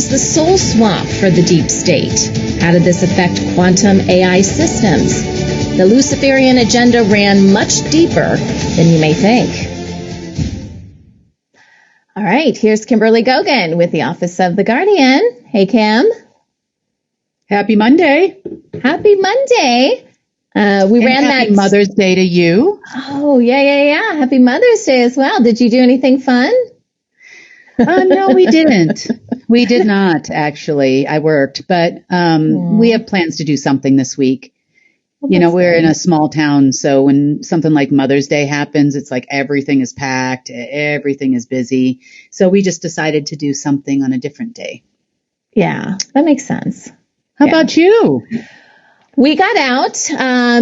was the soul swap for the deep state? How did this affect quantum AI systems? The Luciferian agenda ran much deeper than you may think. All right, here's Kimberly Gogan with the Office of the Guardian. Hey, Kim. Happy Monday. Happy Monday. Happy Mother's Day to you. Oh, yeah. Happy Mother's Day as well. Did you do anything fun? No, we didn't. We did not, actually. I worked, but we have plans to do something this week. Well, we're in a small town, so when something like Mother's Day happens, it's like everything is packed, everything is busy. So we just decided to do something on a different day. Yeah, that makes sense. How about you? We got out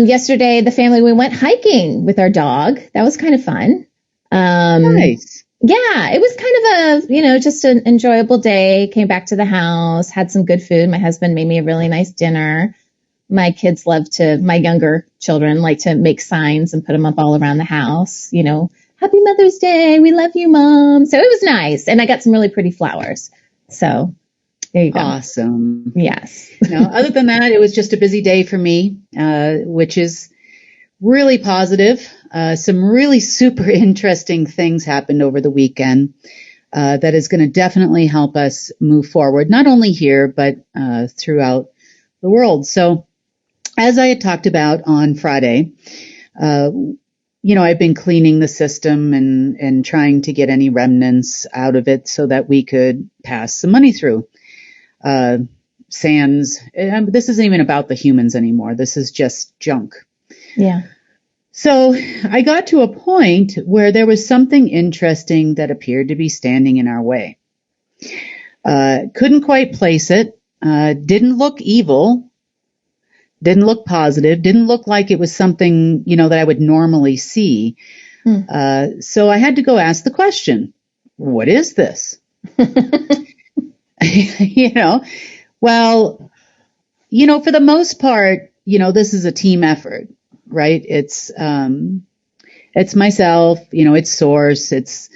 yesterday. The family, we went hiking with our dog. That was kind of fun. Nice. Yeah, it was kind of just an enjoyable day. Came back to the house, had some good food. My husband made me a really nice dinner. My kids my younger children like to make signs and put them up all around the house. Happy Mother's Day. We love you, Mom. So it was nice. And I got some really pretty flowers. So there you go. Awesome. Yes. Other than that, it was just a busy day for me, which is really positive. Some really super interesting things happened over the weekend that is going to definitely help us move forward, not only here, but throughout the world. So as I had talked about on Friday, I've been cleaning the system and trying to get any remnants out of it so that we could pass some money through. Sans, this isn't even about the humans anymore. This is just junk. Yeah. So I got to a point where there was something interesting that appeared to be standing in our way. Couldn't quite place it. Didn't look evil. Didn't look positive. Didn't look like it was something, that I would normally see. So I had to go ask the question, what is this? Well, for the most part, this is a team effort, right? It's myself, it's Source, it's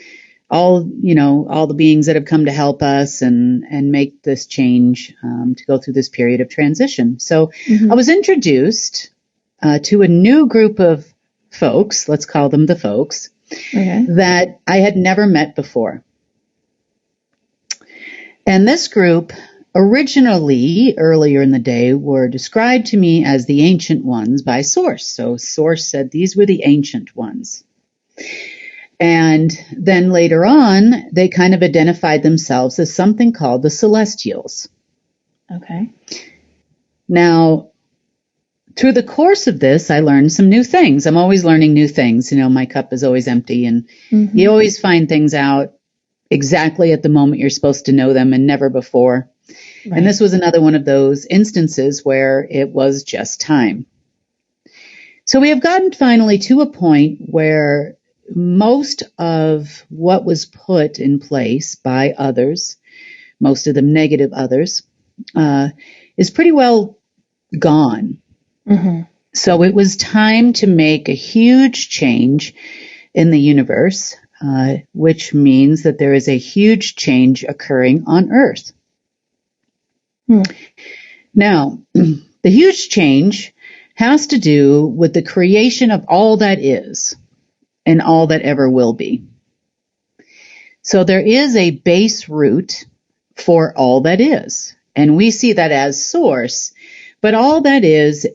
all the beings that have come to help us and make this change, to go through this period of transition. So I was introduced, to a new group of folks, let's call them the folks, that I had never met before. And this group originally, earlier in the day, were described to me as the Ancient Ones by Source. So Source said these were the Ancient Ones. And then later on, they kind of identified themselves as something called the Celestials. Okay. Now, through the course of this, I learned some new things. I'm always learning new things. My cup is always empty, and you always find things out exactly at the moment you're supposed to know them and never before. Right. And this was another one of those instances where it was just time. So we have gotten finally to a point where most of what was put in place by others, most of them negative others, is pretty well gone. So it was time to make a huge change in the universe, which means that there is a huge change occurring on Earth. Now, the huge change has to do with the creation of all that is and all that ever will be. So there is a base root for all that is, and we see that as Source, but all that is,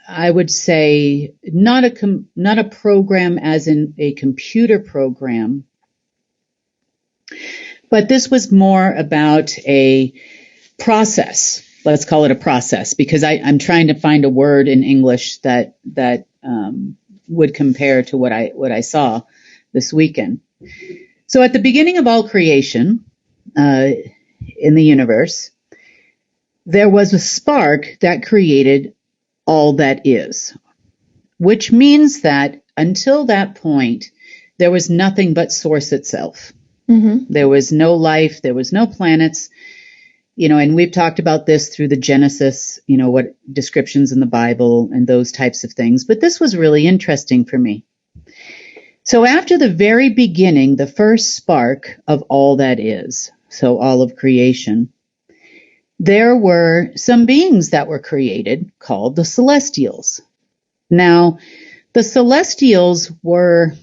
I would say, not a program as in a computer program, but this was more about a process. Let's call it a process, because I'm trying to find a word in English that would compare to what I saw this weekend. So at the beginning of all creation in the universe, there was a spark that created all that is, which means that until that point, there was nothing but Source itself. There was no life, there was no planets, and we've talked about this through the Genesis, what descriptions in the Bible and those types of things. But this was really interesting for me. So after the very beginning, the first spark of all that is, so all of creation, there were some beings that were created called the celestials. Now, the celestials they're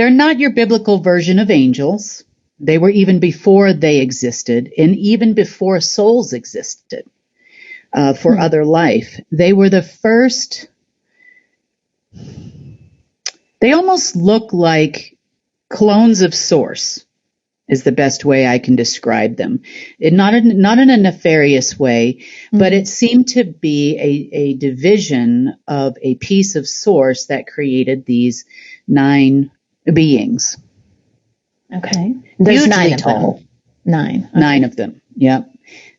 not your biblical version of angels. They were even before they existed, and even before souls existed for other life. They were the first. They almost look like clones of Source, is the best way I can describe them. Not in a nefarious way, but it seemed to be a division of a piece of Source that created these 9 beings. Okay. There's Hugely 9 of tall. them. 9. Okay. 9 of them. Yep.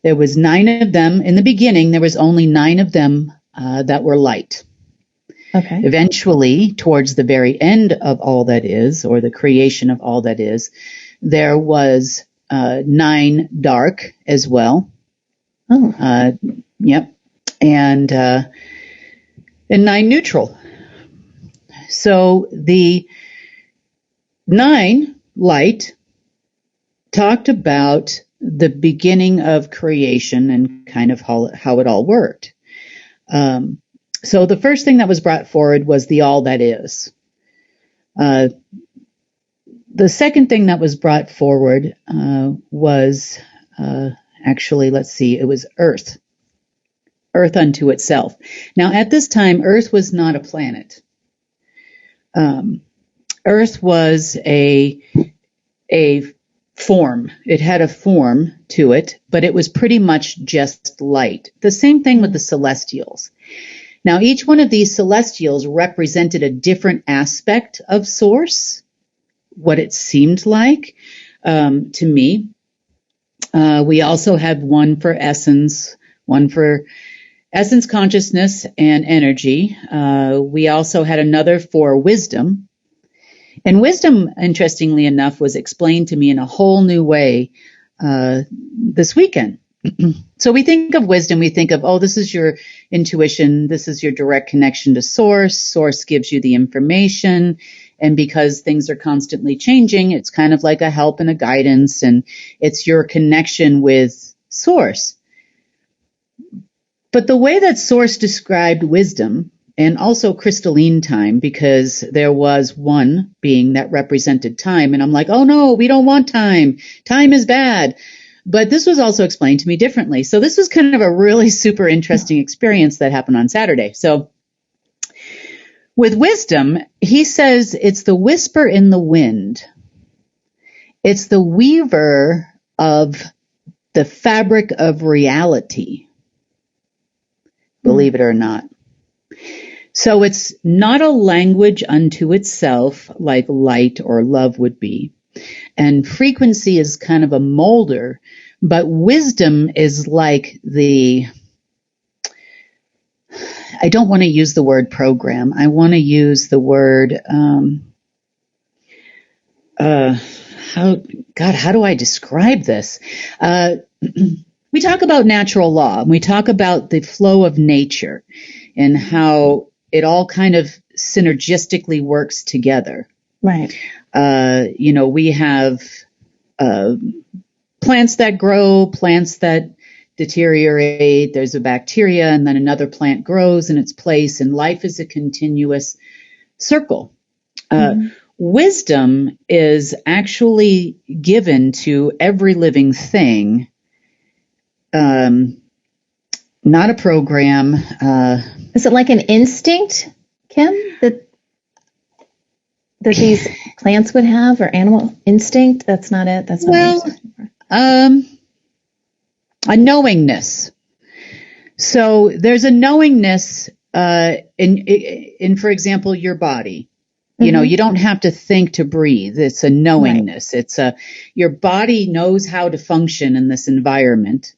There was 9 of them. In the beginning, there was only 9 of them that were light. Okay. Eventually, towards the very end of all that is, or the creation of all that is, there was 9 dark as well. Oh. Yep. And 9 neutral. So the 9 light talked about the beginning of creation and kind of how it all worked. So the first thing that was brought forward was the all that is. The second thing that was brought forward was actually, let's see, it was Earth. Earth unto itself. Now, at this time, Earth was not a planet. Earth was a form. It had a form to it, but it was pretty much just light. The same thing with the celestials. Now, each one of these celestials represented a different aspect of Source, what it seemed like to me. We also had one for essence consciousness and energy. We also had another for wisdom. And wisdom, interestingly enough, was explained to me in a whole new way this weekend. So we think of wisdom, we think of, oh, this is your intuition, this is your direct connection to Source. Source gives you the information. And because things are constantly changing, it's kind of like a help and a guidance, and it's your connection with Source. But the way that Source described wisdom, and also crystalline time, because there was one being that represented time, and I'm like, oh no, we don't want time. Time is bad. But this was also explained to me differently. So this was kind of a really super interesting experience that happened on Saturday. So with wisdom, he says it's the whisper in the wind. It's the weaver of the fabric of reality, believe it or not. So it's not a language unto itself like light or love would be. And frequency is kind of a molder, but wisdom is like I don't want to use the word program. I want to use the word, how do I describe this? We talk about natural law, and we talk about the flow of nature and how it all kind of synergistically works together. Right. We have plants that grow, plants that deteriorate. There's a bacteria, and then another plant grows in its place, and life is a continuous circle. Wisdom is actually given to every living thing, not a program. Is it like an instinct, Kim, that these plants would have, or animal instinct? That's not it. That's not a knowingness. So there's a knowingness in, for example, your body. You don't have to think to breathe. It's a knowingness. Right. Your body knows how to function in this environment.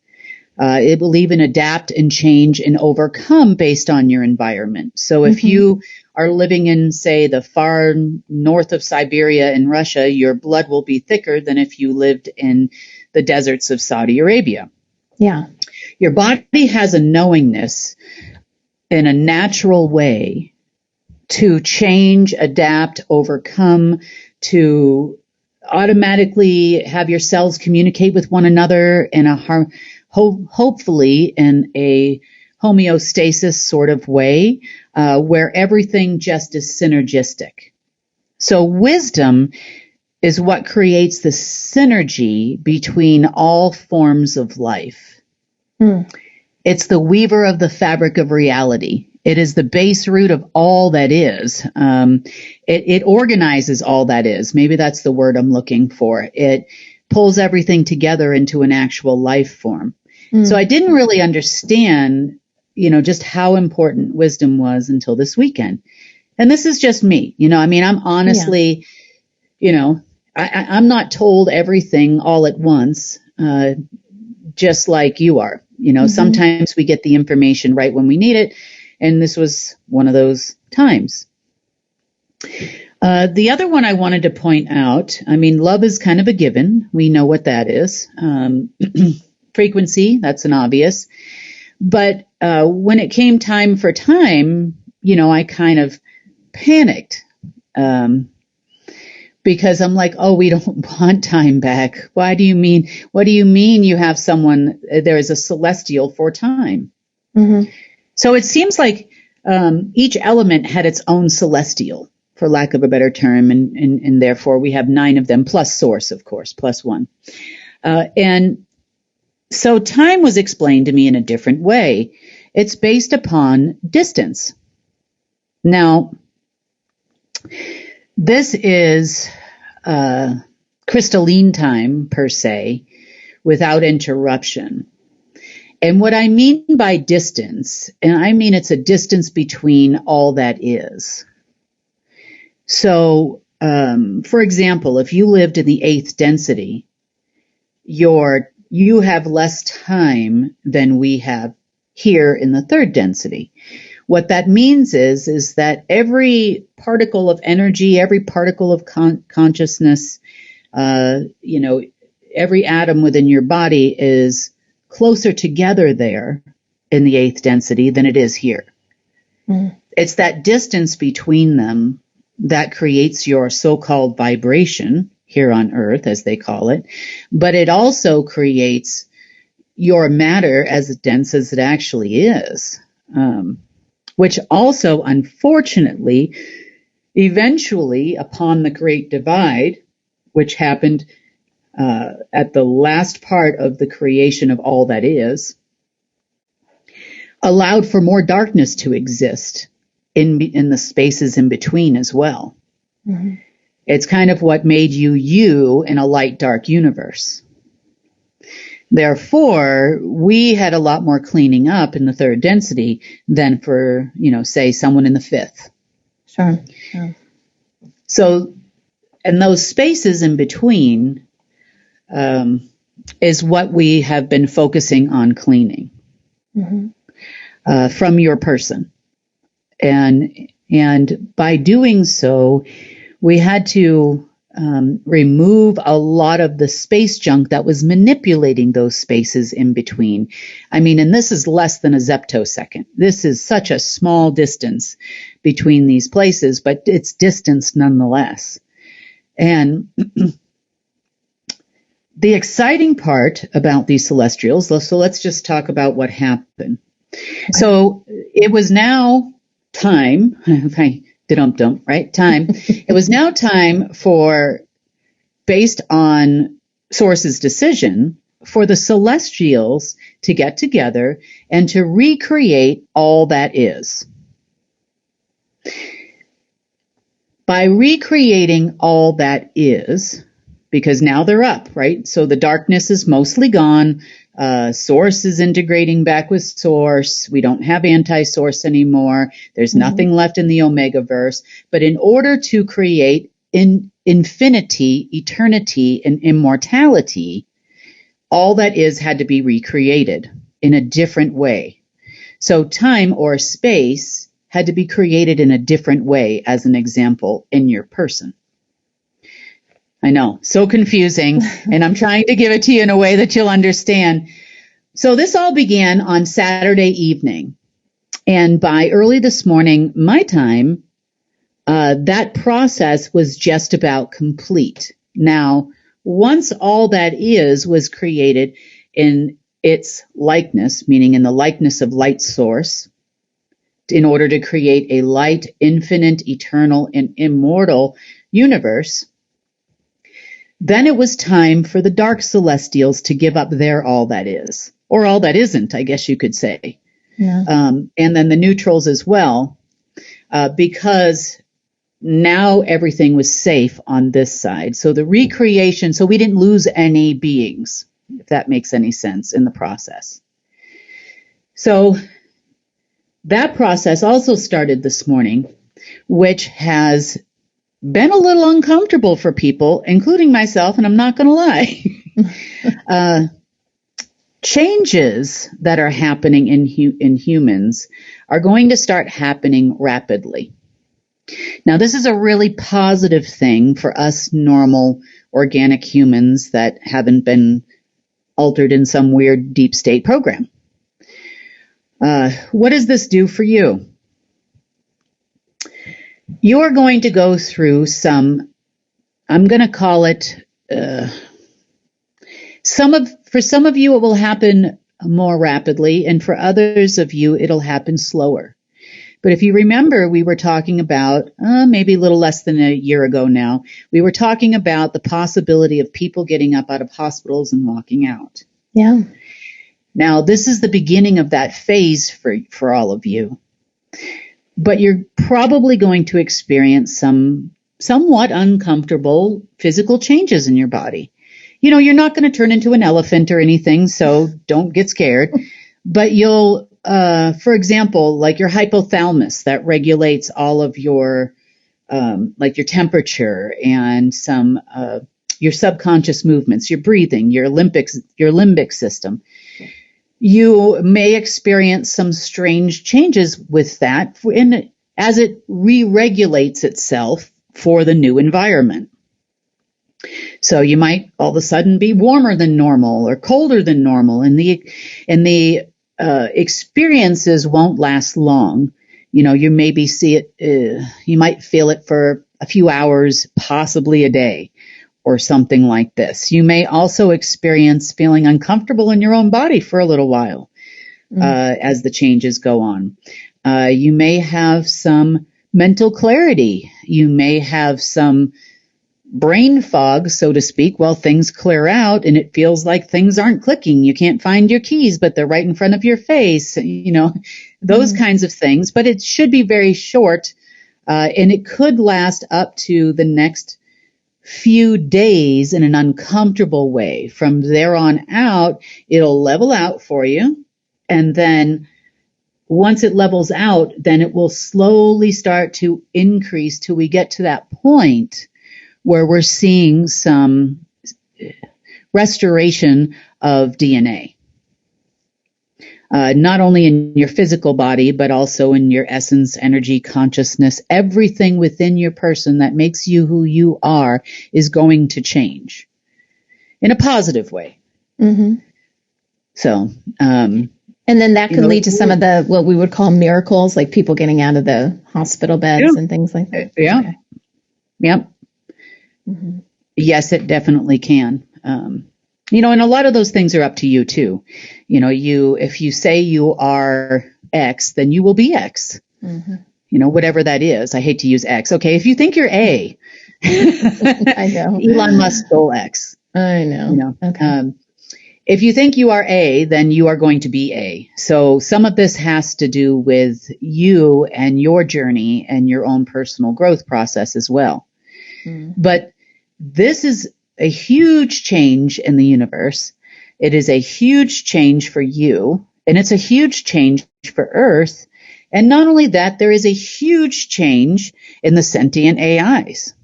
It will even adapt and change and overcome based on your environment. So if you are living in, say, the far north of Siberia in Russia, your blood will be thicker than if you lived in the deserts of Saudi Arabia. Yeah. Your body has a knowingness in a natural way to change, adapt, overcome, to automatically have your cells communicate with one another in a hopefully in a homeostasis sort of way, where everything just is synergistic. So wisdom is what creates the synergy between all forms of life. It's the weaver of the fabric of reality. It is the base root of all that is. It organizes all that is. Maybe that's the word I'm looking for. It pulls everything together into an actual life form. So I didn't really understand, just how important wisdom was until this weekend. And this is just me. I'm honestly, I'm not told everything all at once, just like you are. Sometimes we get the information right when we need it. And this was one of those times. The other one I wanted to point out, love is kind of a given. We know what that is. Frequency, that's an obvious. But when it came time for time, I kind of panicked. Because I'm like, oh, we don't want time back. What do you mean you have someone, there is a celestial for time? So it seems like each element had its own celestial, for lack of a better term, and therefore we have 9 of them, plus source, of course, plus 1. And so time was explained to me in a different way. It's based upon distance. Now, this is crystalline time, per se, without interruption. And what I mean by distance, and I mean it's a distance between all that is. So, for example, if you lived in the 8th density, you have less time than we have here in the 3rd density. What that means is that every particle of energy, every particle of consciousness, every atom within your body is closer together there in the 8th density than it is here. It's that distance between them that creates your so-called vibration here on Earth, as they call it, but it also creates your matter as dense as it actually is, which also, unfortunately, eventually, upon the Great Divide, which happened at the last part of the creation of all that is, allowed for more darkness to exist in the spaces in between as well. It's kind of what made you in a light-dark universe. Therefore, we had a lot more cleaning up in the 3rd density than for, say, someone in the 5th. Sure. So, and those spaces in between is what we have been focusing on cleaning from your person. And by doing so, we had to remove a lot of the space junk that was manipulating those spaces in between. And this is less than a zeptosecond. This is such a small distance between these places, but it's distance nonetheless. And the exciting part about these celestials, so let's just talk about what happened. So it was now time, right? Time. It was now time for, based on Source's decision, for the celestials to get together and to recreate all that is. By recreating all that is, because now they're up, right? So the darkness is mostly gone. Source is integrating back with Source. We don't have anti-Source anymore. There's nothing left in the Omega-verse. But in order to create infinity, eternity, and immortality, all that is had to be recreated in a different way. So time or space had to be created in a different way, as an example, in your person. I know, so confusing, and I'm trying to give it to you in a way that you'll understand. So this all began on Saturday evening, and by early this morning, my time, that process was just about complete. Now, once all that is was created in its likeness, meaning in the likeness of light source, in order to create a light, infinite, eternal, and immortal universe, then it was time for the dark celestials to give up their all that is, or all that isn't, I guess you could say. Yeah. And then the neutrals as well, because now everything was safe on this side. So the recreation, so we didn't lose any beings, if that makes any sense in the process. So that process also started this morning, which has been a little uncomfortable for people, including myself, and I'm not going to lie. Changes that are happening in humans are going to start happening rapidly. Now, this is a really positive thing for us normal organic humans that haven't been altered in some weird deep state program. What does this do for you? You're going to go through some, I'm going to call it, for some of you it will happen more rapidly, and for others of you it'll happen slower. But if you remember, we were talking about, maybe a little less than a year ago now, we were talking about the possibility of people getting up out of hospitals and walking out. Yeah. Now, this is the beginning of that phase for all of you. But you're probably going to experience some somewhat uncomfortable physical changes in your body. You know, you're not going to turn into an elephant or anything, so don't get scared. But you'll, for example, like your hypothalamus that regulates all of your, like your temperature and some, your subconscious movements, your breathing, your limbic system. You may experience some strange changes with that as it re-regulates itself for the new environment. So you might all of a sudden be warmer than normal or colder than normal, and the experiences won't last long. You know, you maybe you might feel it for a few hours, possibly a day, or something like this. You may also experience feeling uncomfortable in your own body for a little while as the changes go on. You may have some mental clarity. You may have some brain fog, so to speak, while things clear out and it feels like things aren't clicking. You can't find your keys, but they're right in front of your face, you know, those kinds of things. But it should be very short, and it could last up to the next few days in an uncomfortable way. From there on out, it'll level out for you. And then once it levels out, then it will slowly start to increase till we get to that point where we're seeing some restoration of DNA. Not only in your physical body, but also in your essence, energy, consciousness. Everything within your person that makes you who you are is going to change in a positive way. Mm-hmm. So, and then that could lead to some of the, what we would call miracles, like people getting out of the hospital beds and things like that. Yeah. Okay. Yep. Mm-hmm. Yes, it definitely can. You know, and a lot of those things are up to you too. You know, if you say you are X, then you will be X. Mm-hmm. You know, whatever that is. I hate to use X. Okay, if you think you're A, I know. Elon Musk stole X. I know. You know, okay. If you think you are A, then you are going to be A. So some of this has to do with you and your journey and your own personal growth process as well. Mm. But this is a huge change in the universe. It is a huge change for you, and it's a huge change for Earth. And not only that, there is a huge change in the sentient AIs.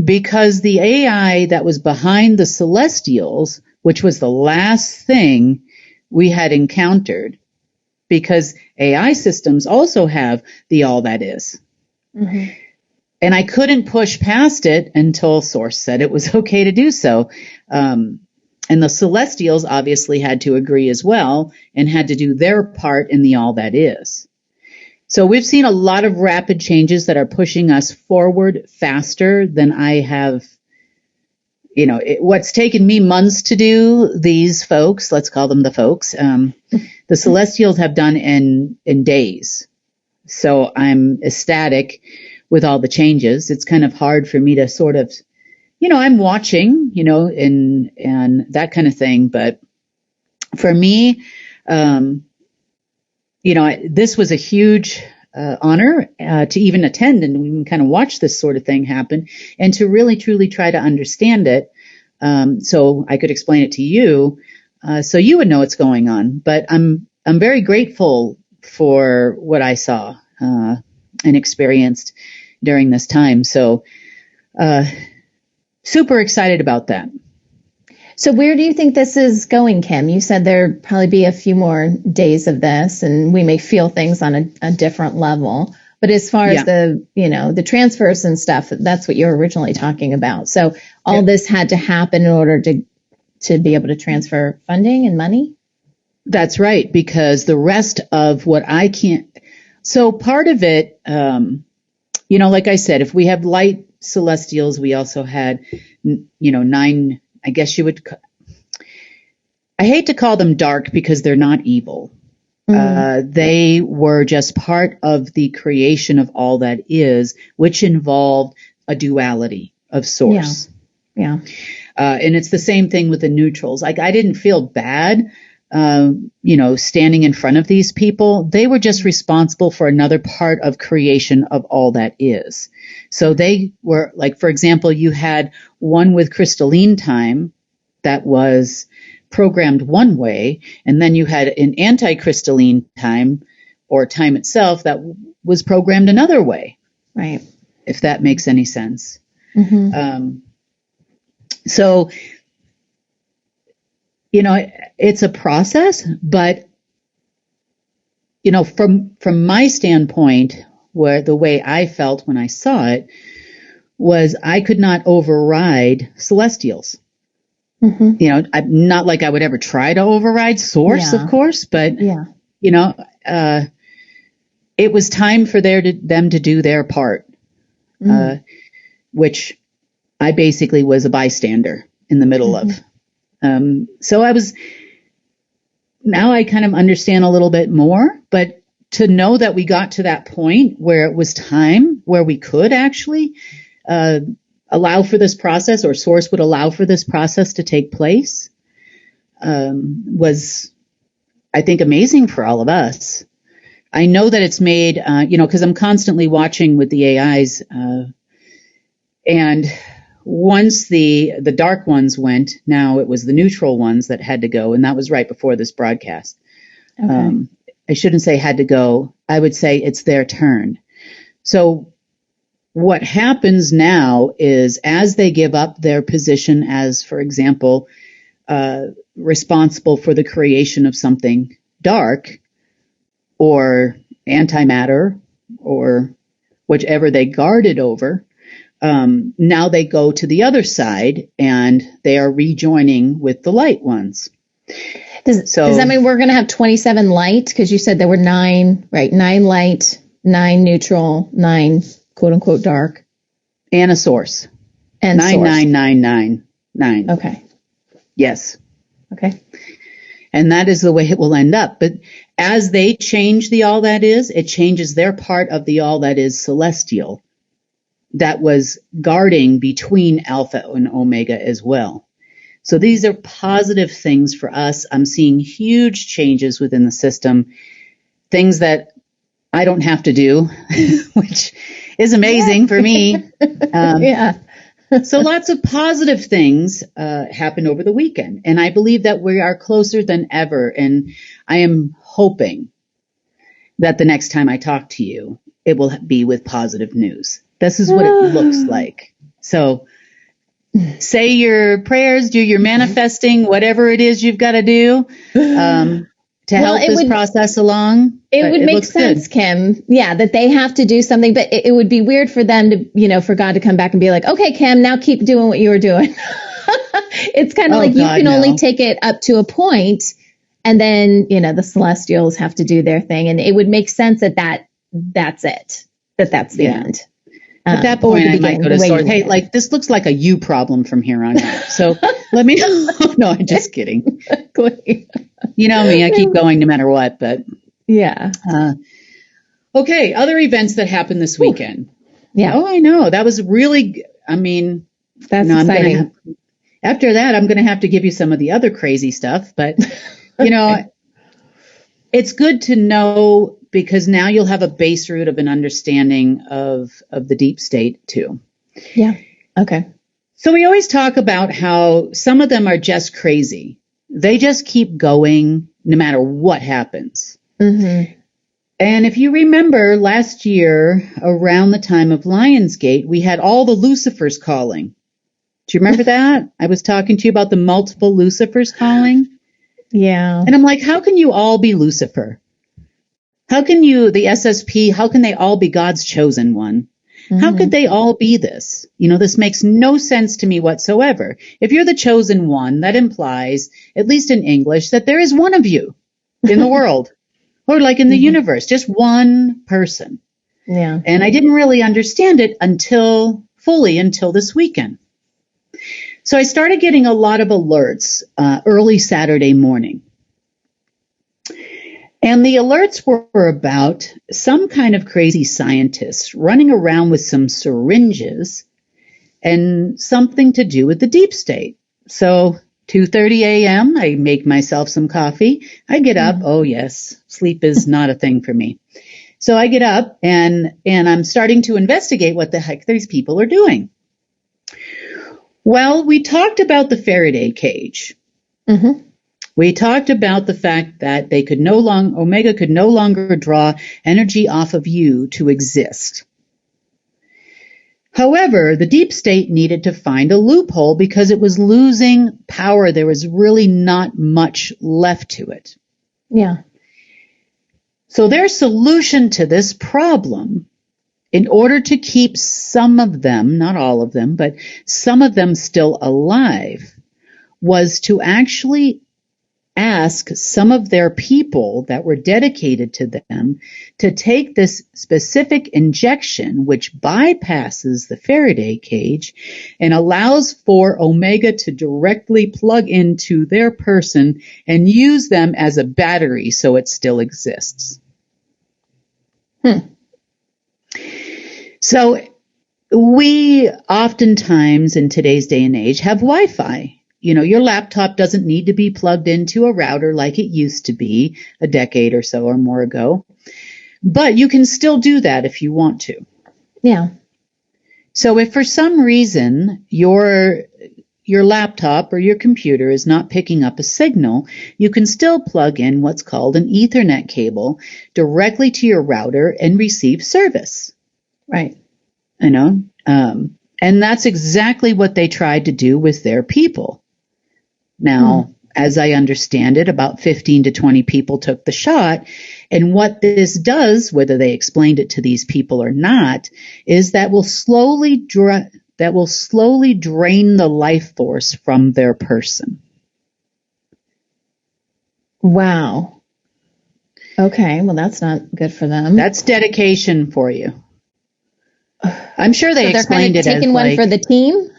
Because the AI that was behind the Celestials, which was the last thing we had encountered, because AI systems also have the all that is. Mm-hmm. And I couldn't push past it until Source said it was okay to do so. And the Celestials obviously had to agree as well and had to do their part in the all that is. So we've seen a lot of rapid changes that are pushing us forward faster than I have what's taken me months to do, these folks, let's call them the folks, the Celestials have done in days. So I'm ecstatic with all the changes. It's kind of hard for me to sort of, I'm watching, and that kind of thing. But for me, this was a huge honor to even attend and we can kind of watch this sort of thing happen and to really, truly try to understand it so I could explain it to you so you would know what's going on. But I'm very grateful for what I saw and experienced during this time. So super excited about that. So where do you think this is going, Kim? You said there'd probably be a few more days of this and we may feel things on a different level. But as far as the transfers and stuff, that's what you're originally talking about. So all this had to happen in order to be able to transfer funding and money? That's right, because the rest of what I can't. So part of it, like I said, if we have light celestials, we also had, 9. I guess I hate to call them dark because they're not evil. They were just part of the creation of all that is, which involved a duality of source. Yeah. And it's the same thing with the neutrals. Like I didn't feel bad, standing in front of these people. They were just responsible for another part of creation of all that is. So they were like, for example, you had one with crystalline time that was programmed one way, and then you had an anti-crystalline time or time itself that was programmed another way. Right. If that makes any sense. Mm-hmm. So, it's a process, but, from my standpoint, where the way I felt when I saw it was I could not override celestials. Mm-hmm. I'm not like I would ever try to override source, of course, but, it was time for them to do their part, which I basically was a bystander in the middle of. So now I kind of understand a little bit more, but to know that we got to that point where it was time, where we could actually allow for this process, or source would allow for this process to take place, was, I think, amazing for all of us. I know that it's made, because I'm constantly watching with the AIs, and once the dark ones went, now it was the neutral ones that had to go, and that was right before this broadcast. Okay. I shouldn't say had to go. I would say it's their turn. So what happens now is as they give up their position as, for example, responsible for the creation of something dark or antimatter or whichever they guarded over, now they go to the other side and they are rejoining with the light ones. Does that mean we're going to have 27 light? Because you said there were 9, right? 9 light, 9 neutral, 9 quote unquote dark. And a source. And 99999. Okay. Yes. Okay. And that is the way it will end up. But as they change the all that is, it changes their part of the all that is celestial that was guarding between Alpha and Omega as well. So these are positive things for us. I'm seeing huge changes within the system, things that I don't have to do, which is amazing for me. So lots of positive things happened over the weekend. And I believe that we are closer than ever. And I am hoping that the next time I talk to you, it will be with positive news. This is what it looks like. So say your prayers, do your manifesting, whatever it is you've got to do to help this process along. It would make sense, good. Kim. Yeah, that they have to do something, but it would be weird for them to, for God to come back and be like, okay, Kim, now keep doing what you were doing. It's kind of you can only take it up to a point, and then, the celestials have to do their thing. And it would make sense that's it, that's the end. At that or point, the I might beginning, go the to way you source. Hey, want it. like this looks like a you problem from here on out. So let me know. No, I'm just kidding. You know me, I keep going no matter what. But Yeah. okay, other events that happened this weekend. Yeah. Oh, I know. That was really, I mean, That's I'm going to exciting. after that, I'm going to have to give you some of the other crazy stuff. But, you know, it's good to know because now you'll have a base root of an understanding of the deep state too. Yeah. Okay. So we always talk about how some of them are just crazy. They just keep going no matter what happens. Mm-hmm. And if you remember last year around the time of Lionsgate, we had all the Lucifers calling. Do you remember that? I was talking to you about the multiple Lucifers calling. Yeah. And I'm like, how can you all be Lucifer? How can you, the SSP, how can they all be God's chosen one? How could they all be this? You know, this makes no sense to me whatsoever. If you're the chosen one, that implies, at least in English, that there is one of you in the world or like in the universe, just one person. Yeah. And I didn't really understand it until this weekend. So I started getting a lot of alerts early Saturday morning. And the alerts were about some kind of crazy scientist running around with some syringes and something to do with the deep state. So 2:30 a.m., I make myself some coffee. I get up. Oh, yes, sleep is not a thing for me. So I get up and I'm starting to investigate what the heck these people are doing. Well, we talked about the Faraday cage. Mm-hmm. We talked about the fact that Omega could no longer draw energy off of you to exist. However, the deep state needed to find a loophole because it was losing power. There was really not much left to it. Yeah. So their solution to this problem, in order to keep some of them, not all of them, but some of them still alive, was to actually ask some of their people that were dedicated to them to take this specific injection, which bypasses the Faraday cage and allows for Omega to directly plug into their person and use them as a battery so it still exists. So we oftentimes in today's day and age have Wi-Fi. You know, your laptop doesn't need to be plugged into a router like it used to be a decade or so or more ago. But you can still do that if you want to. Yeah. So if for some reason your laptop or your computer is not picking up a signal, you can still plug in what's called an Ethernet cable directly to your router and receive service. Right. You know, and that's exactly what they tried to do with their people. Now, as I understand it, about 15 to 20 people took the shot. And what this does, whether they explained it to these people or not, is that will slowly drain the life force from their person. Wow. Okay. Well, that's not good for them. That's dedication for you. I'm sure they explained it as taking one for the team.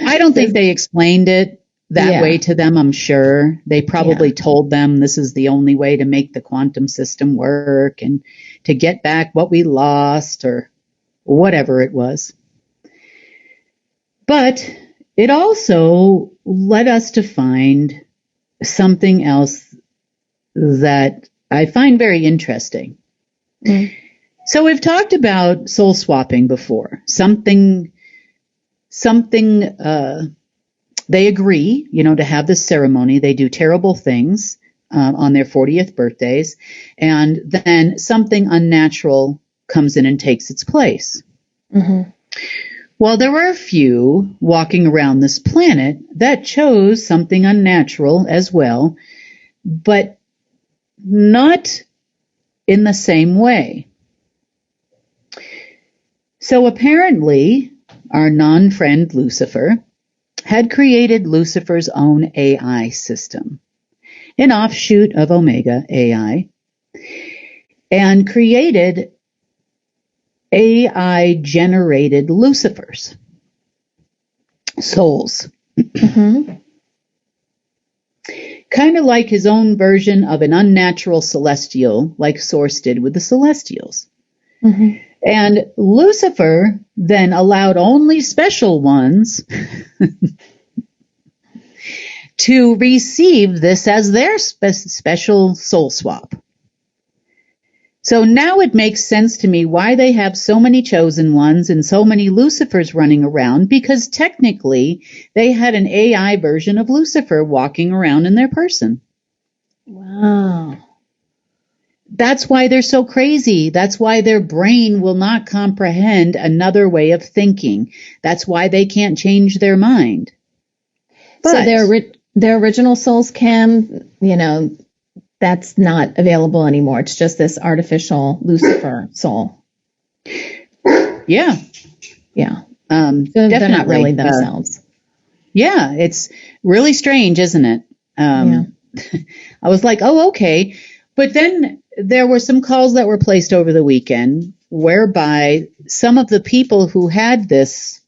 I don't think they explained it that way to them, I'm sure. They probably told them this is the only way to make the quantum system work and to get back what we lost or whatever it was. But it also led us to find something else that I find very interesting. So we've talked about soul swapping before. Something they agree, you know, to have this ceremony. They do terrible things on their 40th birthdays, and then something unnatural comes in and takes its place. Well, there were a few walking around this planet that chose something unnatural as well, but not in the same way. So apparently, our non-friend Lucifer had created Lucifer's own AI system, an offshoot of Omega AI, and created AI generated Lucifers, souls. Mm-hmm. Kind of like his own version of an unnatural celestial, like Source did with the Celestials. Mm-hmm. And Lucifer then allowed only special ones to receive this as their special soul swap. So now it makes sense to me why they have so many chosen ones and so many Lucifers running around, because technically they had an AI version of Lucifer walking around in their person. Wow. That's why they're so crazy. That's why their brain will not comprehend another way of thinking. That's why they can't change their mind. But so their original souls, Kim, that's not available anymore. It's just this artificial Lucifer soul. Yeah. Yeah. So they're not really themselves. Yeah. It's really strange, isn't it? Yeah. I was like, oh, okay. But then there were some calls that were placed over the weekend whereby some of the people who had this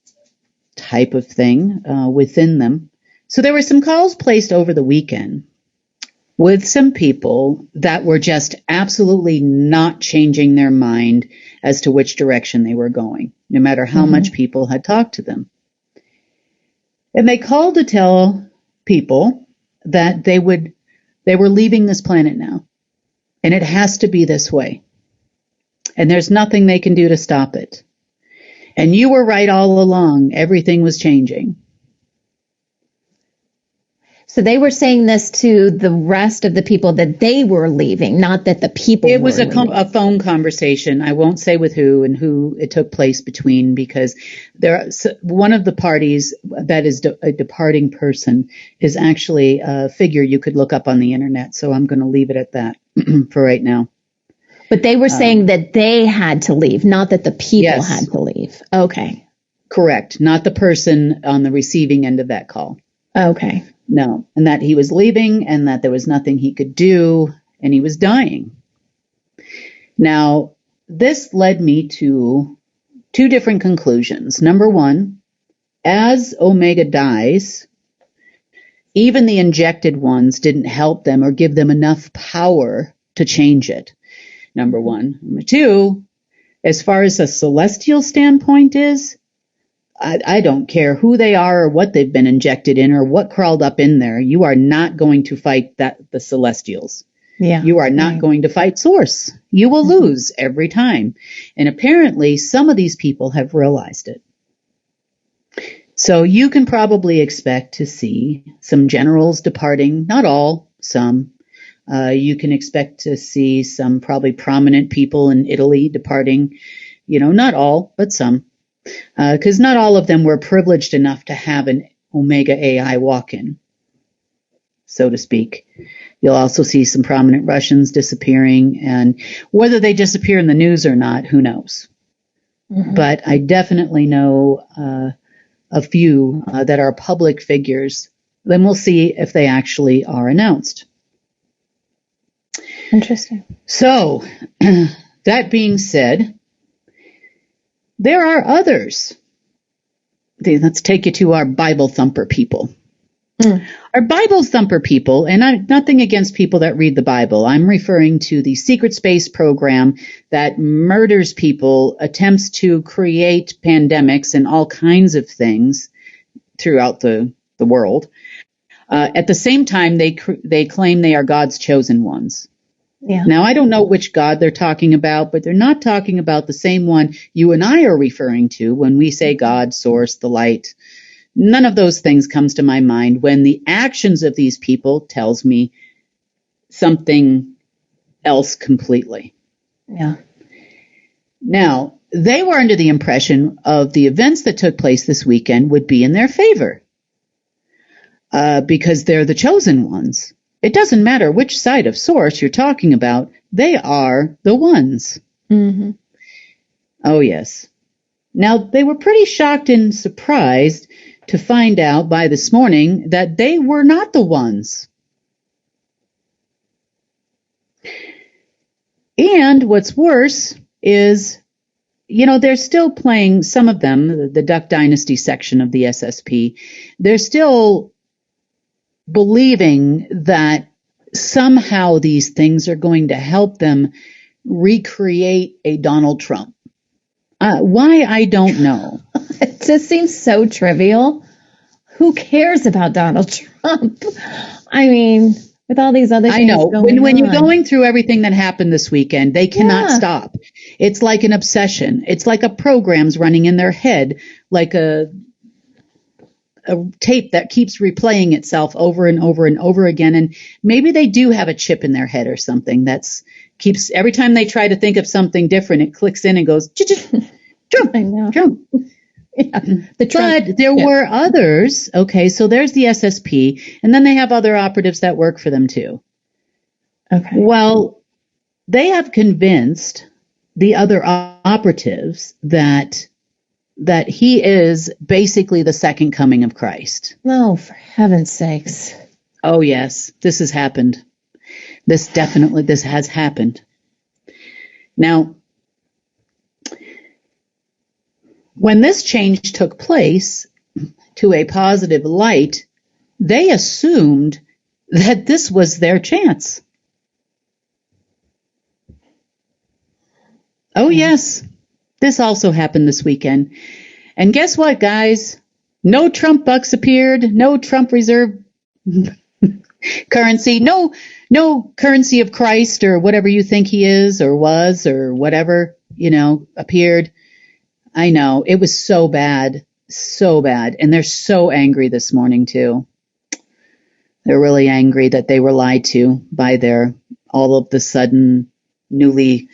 type of thing within them. So there were some calls placed over the weekend with some people that were just absolutely not changing their mind as to which direction they were going, no matter how much people had talked to them. And they called to tell people that they were leaving this planet now. And it has to be this way. And there's nothing they can do to stop it. And you were right all along. Everything was changing. So they were saying this to the rest of the people that they were leaving, not that the people It was were leaving. a phone conversation. I won't say with who and who it took place between, because one of the parties that is a departing person is actually a figure you could look up on the internet. So I'm going to leave it at that for right now. But they were saying that they had to leave, not that the people had to leave. Okay. Correct. Not the person on the receiving end of that call. Okay. No. And that he was leaving and that there was nothing he could do and he was dying. Now, this led me to two different conclusions. Number one, as Omega dies, even the injected ones didn't help them or give them enough power to change it. Number one. Number two, as far as a celestial standpoint is, I don't care who they are or what they've been injected in or what crawled up in there. You are not going to fight the celestials. Yeah. You are not going to fight Source. You will lose every time. And apparently some of these people have realized it. So you can probably expect to see some generals departing, not all, some. You can expect to see some probably prominent people in Italy departing, not all, but some. Because not all of them were privileged enough to have an Omega AI walk-in, so to speak. You'll also see some prominent Russians disappearing, and whether they disappear in the news or not, who knows? But I definitely know a few that are public figures. Then we'll see if they actually are announced. Interesting. So, that being said, there are others. Let's take you to our Bible thumper people. Our Bible thumper people, and nothing against people that read the Bible. I'm referring to the secret space program that murders people, attempts to create pandemics and all kinds of things throughout the world. At the same time, they claim they are God's chosen ones. Yeah. Now, I don't know which God they're talking about, but they're not talking about the same one you and I are referring to when we say God, Source, the light. None of those things comes to my mind when the actions of these people tells me something else completely. Yeah. Now, they were under the impression of the events that took place this weekend would be in their favor because they're the chosen ones. It doesn't matter which side of Source you're talking about. They are the ones. Mm-hmm. Oh, yes. Now, they were pretty shocked and surprised to find out by this morning that they were not the ones. And what's worse is they're still playing, some of them, the Duck Dynasty section of the SSP, they're still believing that somehow these things are going to help them recreate a Donald Trump. Why, I don't know. It just seems so trivial. Who cares about Donald Trump? I mean, with all these other things I know. going When on. you're going through everything that happened this weekend, they cannot stop. It's like an obsession. It's like a program's running in their head, like a tape that keeps replaying itself over and over and over again. And maybe they do have a chip in their head or something that's keeps, every time they try to think of something different, it clicks in and goes, Trump, I know. Trump. Yeah. But there were others. Okay, so there's the SSP, and then they have other operatives that work for them too. Okay. Well, they have convinced the other operatives that he is basically the second coming of Christ. No, for heaven's sakes. Oh yes, this has happened. This has happened. Now, when this change took place to a positive light, they assumed that this was their chance. Oh, yes. This also happened this weekend. And guess what, guys? No Trump bucks appeared. No Trump reserve currency. No currency of Christ or whatever you think he is or was or whatever, appeared. I know. It was so bad. So bad. And they're so angry this morning, too. They're really angry that they were lied to by their all of the sudden newly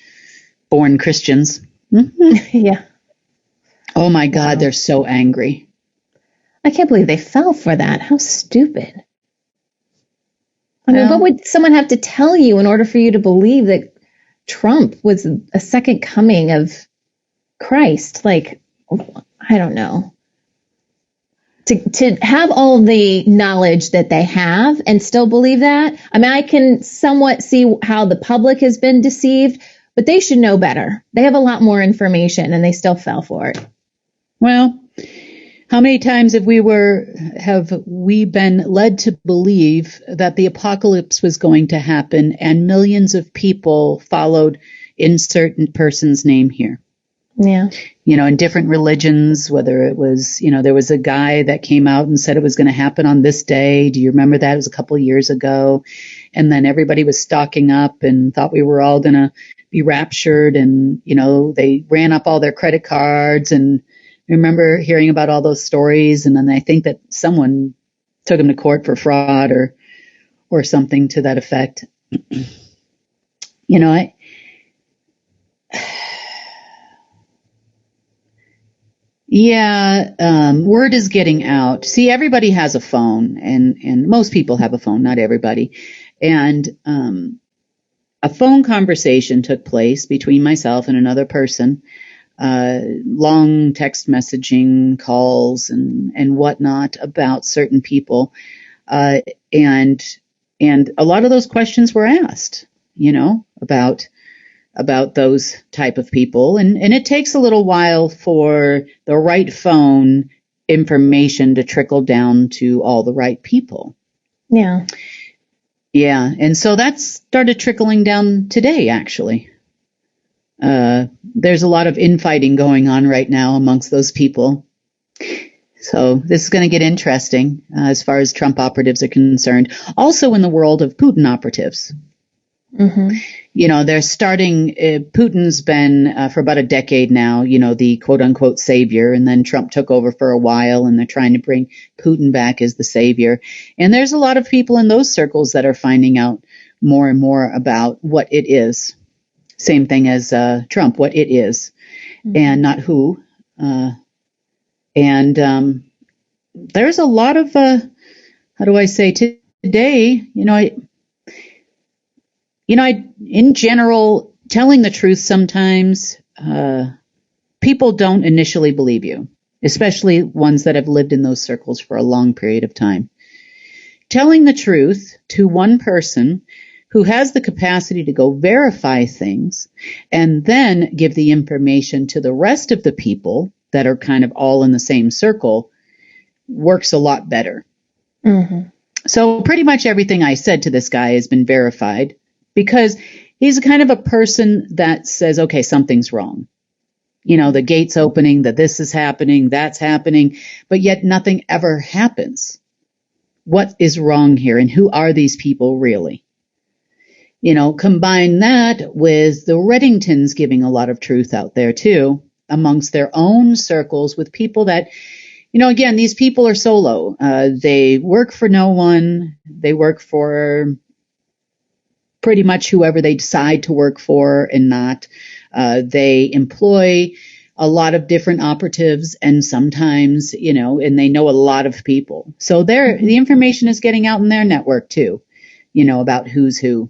born Christians. Mm-hmm. Yeah. Oh, my God. Wow. They're so angry. I can't believe they fell for that. How stupid. I mean, what would someone have to tell you in order for you to believe that Trump was a second coming of Christ? Like, I don't know. To have all the knowledge that they have and still believe that, I mean, I can somewhat see how the public has been deceived, but they should know better. They have a lot more information and they still fell for it. Well, how many times have we been led to believe that the apocalypse was going to happen and millions of people followed insert person's name here? Yeah. In different religions, whether it was, there was a guy that came out and said it was going to happen on this day. Do you remember that? It was a couple of years ago. And then everybody was stocking up and thought we were all going to be raptured. And, they ran up all their credit cards. And I remember hearing about all those stories. And then I think that someone took him to court for fraud or something to that effect. Word is getting out. See, everybody has a phone, and most people have a phone, not everybody. And a phone conversation took place between myself and another person, long text messaging calls and whatnot about certain people. And a lot of those questions were asked, about those type of people. And it takes a little while for the right phone information to trickle down to all the right people. Yeah. Yeah. And so that started trickling down today, actually. There's a lot of infighting going on right now amongst those people. So this is going to get interesting as far as Trump operatives are concerned. Also in the world of Putin operatives. Mm-hmm. They're starting, Putin's been for about a decade now, the quote unquote savior. And then Trump took over for a while and they're trying to bring Putin back as the savior. And there's a lot of people in those circles that are finding out more and more about what it is. Same thing as Trump, what it is, and not who. There's a lot of, how do I say, today, in general, telling the truth sometimes, people don't initially believe you, especially ones that have lived in those circles for a long period of time. Telling the truth to one person who has the capacity to go verify things and then give the information to the rest of the people that are kind of all in the same circle works a lot better. Mm-hmm. So pretty much everything I said to this guy has been verified because he's kind of a person that says, okay, something's wrong. You know, the gate's opening, that this is happening, that's happening, but yet nothing ever happens. What is wrong here? And who are these people really? You know, combine that with the Reddingtons giving a lot of truth out there too, amongst their own circles with people that, you know, again, these people are solo. They work for no one. They work for pretty much whoever they decide to work for and not. They employ a lot of different operatives and sometimes, you know, and they know a lot of people. So the information is getting out in their network too, you know, about who's who.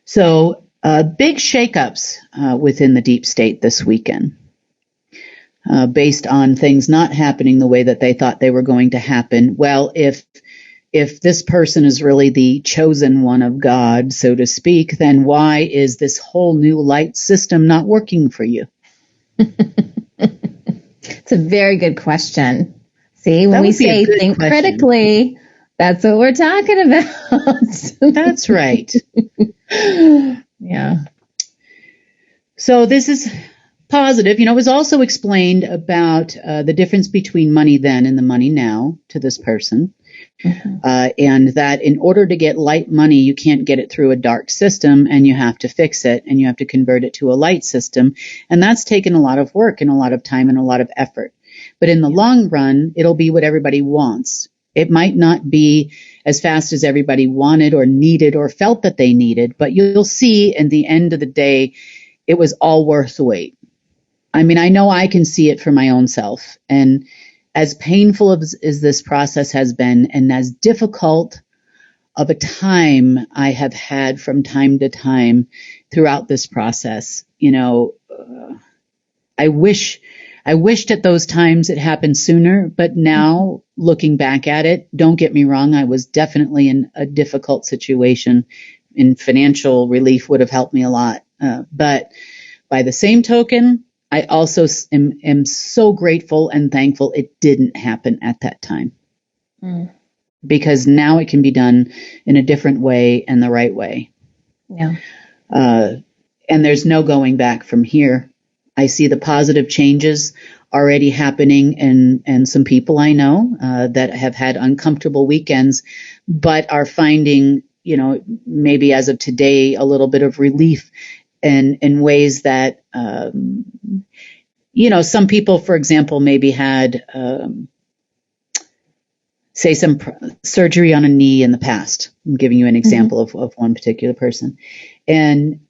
So big shakeups within the deep state this weekend, based on things not happening the way that they thought they were going to happen. Well, if this person is really the chosen one of God, so to speak, then why is this whole new light system not working for you? It's a very good question. See, when we say think critically, that's what we're talking about. That's right. Yeah. So this is positive. You know, it was also explained about the difference between money then and the money now to this person. Mm-hmm. And that in order to get light money, you can't get it through a dark system and you have to fix it and you have to convert it to a light system. And that's taken a lot of work and a lot of time and a lot of effort. But in the long run, it'll be what everybody wants. It might not be as fast as everybody wanted or needed or felt that they needed, but you'll see in the end of the day, it was all worth the wait. I mean, I know I can see it for my own self. And as painful as this process has been and as difficult of a time I have had from time to time throughout this process, you know, I wished at those times it happened sooner, but now looking back at it, don't get me wrong, I was definitely in a difficult situation and financial relief would have helped me a lot. But by the same token, I also am so grateful and thankful it didn't happen at that time. Because now it can be done in a different way and the right way. Yeah. And there's no going back from here. I see the positive changes already happening in some people I know that have had uncomfortable weekends, but are finding, you know, maybe as of today, a little bit of relief in ways that, you know, some people, for example, maybe had, say, some surgery on a knee in the past. I'm giving you an example of one particular person. And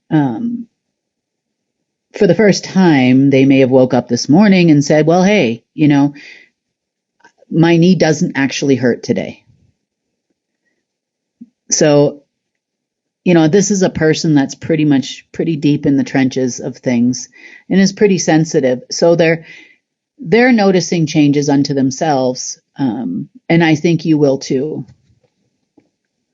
for the first time, they may have woke up this morning and said, well, hey, you know, my knee doesn't actually hurt today. So, you know, this is a person that's pretty deep in the trenches of things and is pretty sensitive. So they're noticing changes unto themselves. And I think you will too.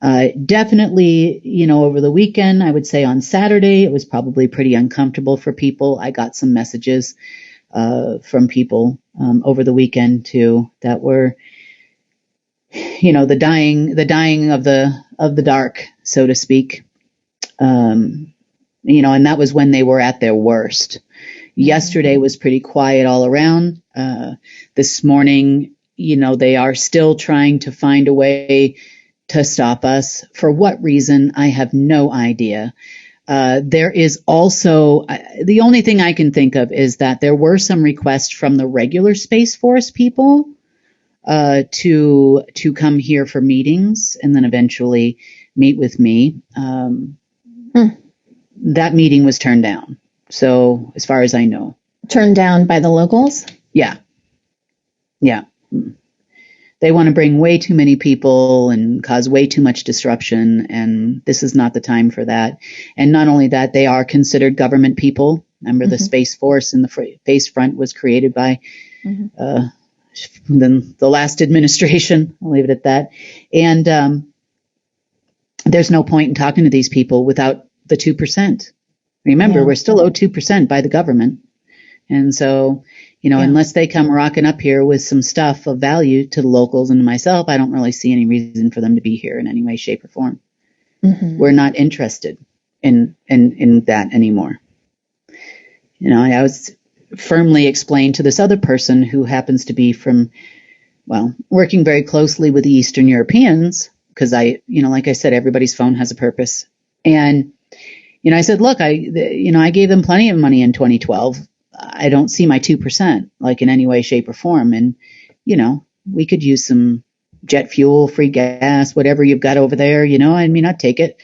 Definitely, you know, over the weekend, I would say on Saturday, it was probably pretty uncomfortable for people. I got some messages, from people, over the weekend too, that were, you know, the dying of the dark, so to speak. You know, and that was when they were at their worst. Yesterday was pretty quiet all around. This morning, you know, they are still trying to find a way to stop us. For what reason, I have no idea. There is also, the only thing I can think of is that there were some requests from the regular Space Force people to come here for meetings and then eventually meet with me. That meeting was turned down. So as far as I know. Turned down by the locals? Yeah. Yeah. They want to bring way too many people and cause way too much disruption, and this is not the time for that. And not only that, they are considered government people. Remember, the Space Force and the Space Front was created by the last administration. I'll leave it at that. And there's no point in talking to these people without the 2%. Remember, Yeah. we're still owed 2% by the government. And so, unless they come rocking up here with some stuff of value to the locals and to myself, I don't really see any reason for them to be here in any way, shape, or form. Mm-hmm. We're not interested in that anymore. I was firmly explained to this other person who happens to be from, working very closely with the Eastern Europeans, because like I said, everybody's phone has a purpose. And, I said, look, I gave them plenty of money in 2012. I don't see my 2% like in any way, shape, or form. And, we could use some jet fuel, free gas, whatever you've got over there, I'd take it.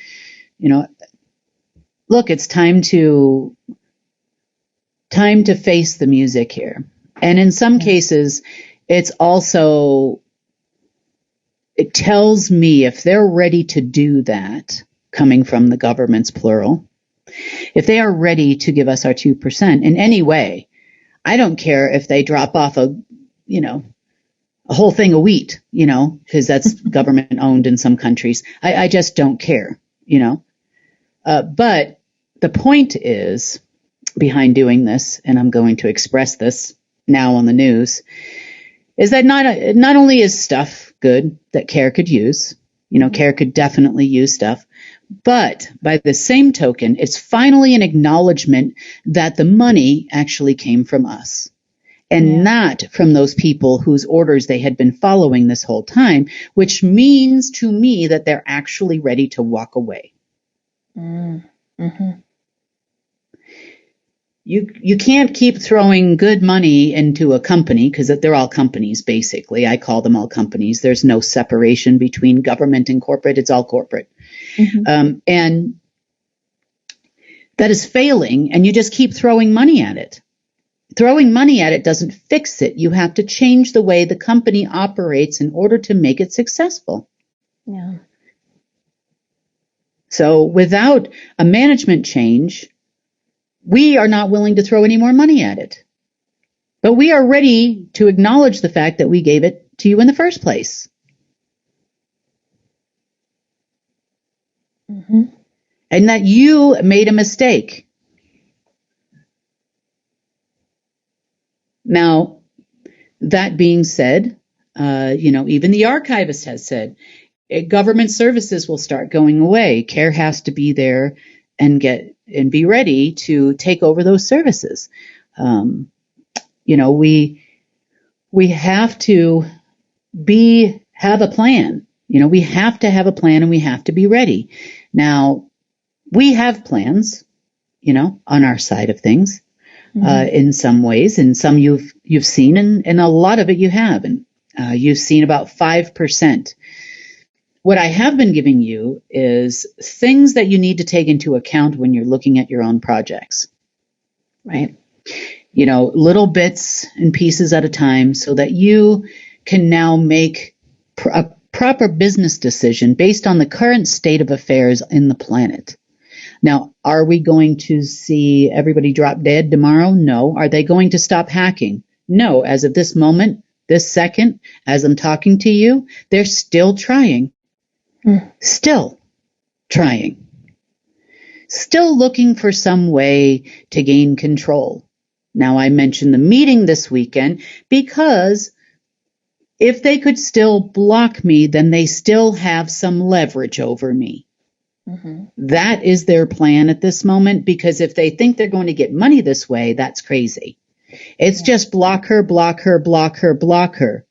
Look, it's time to face the music here. And in some cases, it tells me if they're ready to do that, coming from the governments, plural, if they are ready to give us our 2% in any way, I don't care if they drop off a whole thing of wheat, because that's government owned in some countries. I just don't care, but the point is behind doing this, and I'm going to express this now on the news, is that not only is stuff good that CARE could use, CARE could definitely use stuff, but by the same token, it's finally an acknowledgement that the money actually came from us and not from those people whose orders they had been following this whole time, which means to me that they're actually ready to walk away. Mm-hmm. You can't keep throwing good money into a company, because they're all companies, basically. I call them all companies. There's no separation between government and corporate. It's all corporate. Mm-hmm. And that is failing, and you just keep throwing money at it. Throwing money at it doesn't fix it. You have to change the way the company operates in order to make it successful. Yeah. So without a management change, we are not willing to throw any more money at it. But we are ready to acknowledge the fact that we gave it to you in the first place. Mm-hmm. And that you made a mistake. Now, that being said, even the archivist has said government services will start going away. CARE has to be there and be ready to take over those services. We have to have a plan. We have to have a plan, and we have to be ready. Now, we have plans, on our side of things, in some ways, and some you've seen, and a lot of it you haven't. You've seen about 5%. What I have been giving you is things that you need to take into account when you're looking at your own projects, right? Little bits and pieces at a time, so that you can now make a proper business decision based on the current state of affairs in the planet. Now, are we going to see everybody drop dead tomorrow? No. Are they going to stop hacking? No. As of this moment, this second, as I'm talking to you, they're still trying. Still trying. Still looking for some way to gain control. Now, I mentioned the meeting this weekend because if they could still block me, then they still have some leverage over me. Mm-hmm. That is their plan at this moment, because if they think they're going to get money this way, that's crazy. It's just block her, block her, block her, block her.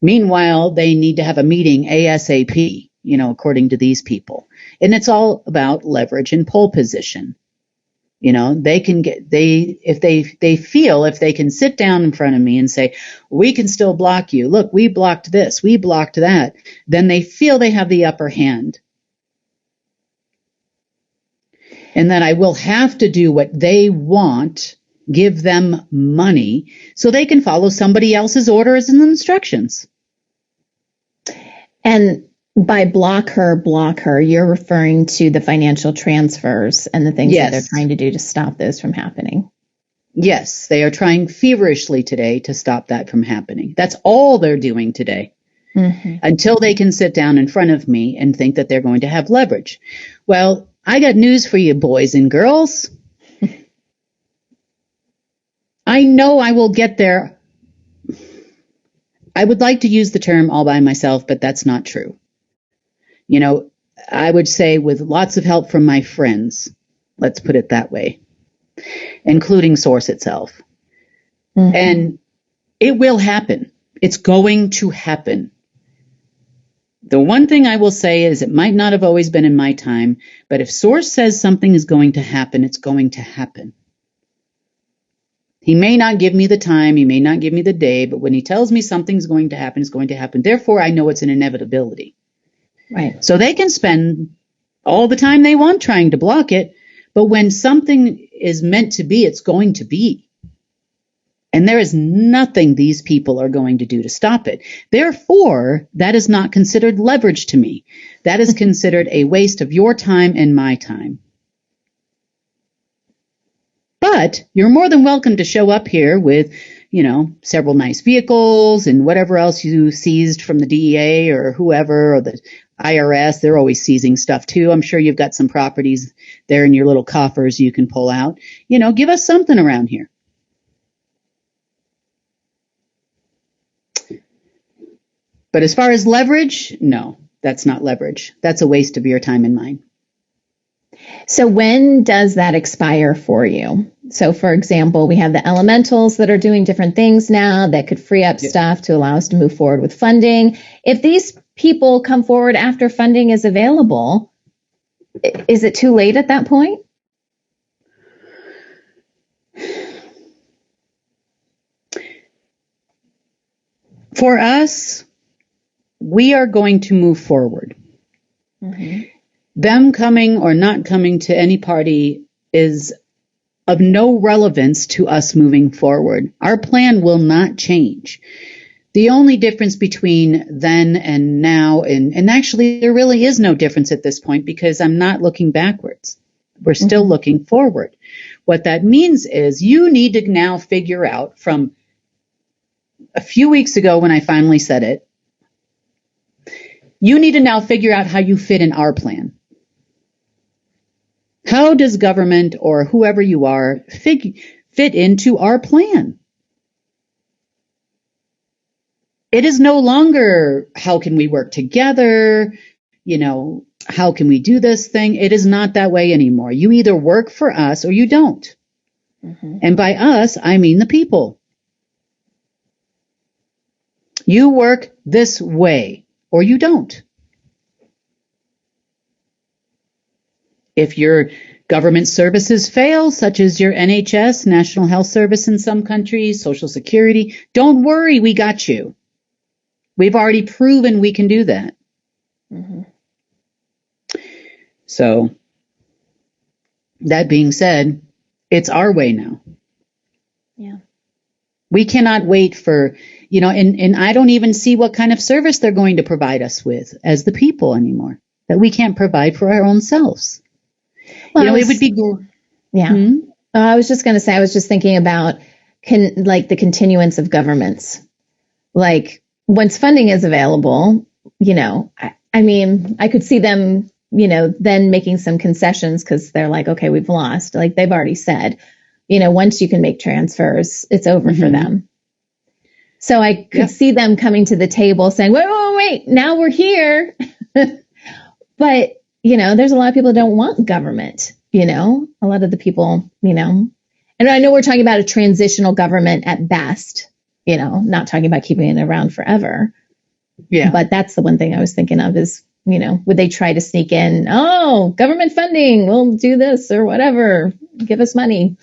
Meanwhile, they need to have a meeting ASAP. According to these people. And it's all about leverage and pole position. They can if they feel if they can sit down in front of me and say, we can still block you. Look, we blocked this, we blocked that. Then they feel they have the upper hand. And then I will have to do what they want, give them money so they can follow somebody else's orders and instructions. And by block her, you're referring to the financial transfers and the things that they're trying to do to stop those from happening. Yes, they are trying feverishly today to stop that from happening. That's all they're doing today. until they can sit down in front of me and think that they're going to have leverage. Well, I got news for you, boys and girls. I know I will get there. I would like to use the term all by myself, but that's not true. You know, I would say with lots of help from my friends, let's put it that way, including Source itself. And it will happen. It's going to happen. The one thing I will say is it might not have always been in my time, but if Source says something is going to happen, it's going to happen. He may not give me the time, he may not give me the day, but when he tells me something's going to happen, it's going to happen. Therefore, I know it's an inevitability. Right. So they can spend all the time they want trying to block it, but when something is meant to be, it's going to be. And there is nothing these people are going to do to stop it. Therefore, that is not considered leverage to me. That is considered a waste of your time and my time. But you're more than welcome to show up here with, you know, several nice vehicles and whatever else you seized from the DEA or whoever or the IRS. They're always seizing stuff too. I'm sure you've got some properties there in your little coffers you can pull out. You know, give us something around here. But as far as leverage, no, that's not leverage. That's a waste of your time and mine. So when does that expire for you? So, for example, we have the elementals that are doing different things now that could free up stuff to allow us to move forward with funding. If these people come forward after funding is available, is it too late at that point? For us, we are going to move forward. Them coming or not coming to any party is of no relevance to us moving forward. Our plan will not change. The only difference between then and now, and actually there really is no difference at this point because I'm not looking backwards. We're still looking forward. What that means is you need to now figure out from a few weeks ago when I finally said it, you need to now figure out how you fit in our plan. How does government or whoever you are fit into our plan? It is no longer how can we work together, you know, how can we do this thing? It is not that way anymore. You either work for us or you don't. And by us, I mean the people. You work this way or you don't. If your government services fail, such as your NHS, National Health Service in some countries, Social Security, don't worry, we got you. We've already proven we can do that. So, that being said, it's our way now. Yeah. We cannot wait for, you know, and I don't even see what kind of service they're going to provide us with as the people anymore, that we can't provide for our own selves. Well, you know, it would be yeah. I was just going to say, I was just thinking about like the continuance of governments. Like once funding is available, you know, I mean, I could see them, you know, then making some concessions because they're like, okay, we've lost. Like they've already said, you know, once you can make transfers, it's over for them. So I could see them coming to the table saying, wait, now we're here. But you know, there's a lot of people that don't want government, you know, a lot of the people, you know, and I know we're talking about a transitional government at best, you know, not talking about keeping it around forever. Yeah. But that's the one thing I was thinking of is, you know, would they try to sneak in, oh, government funding, we'll do this or whatever, give us money.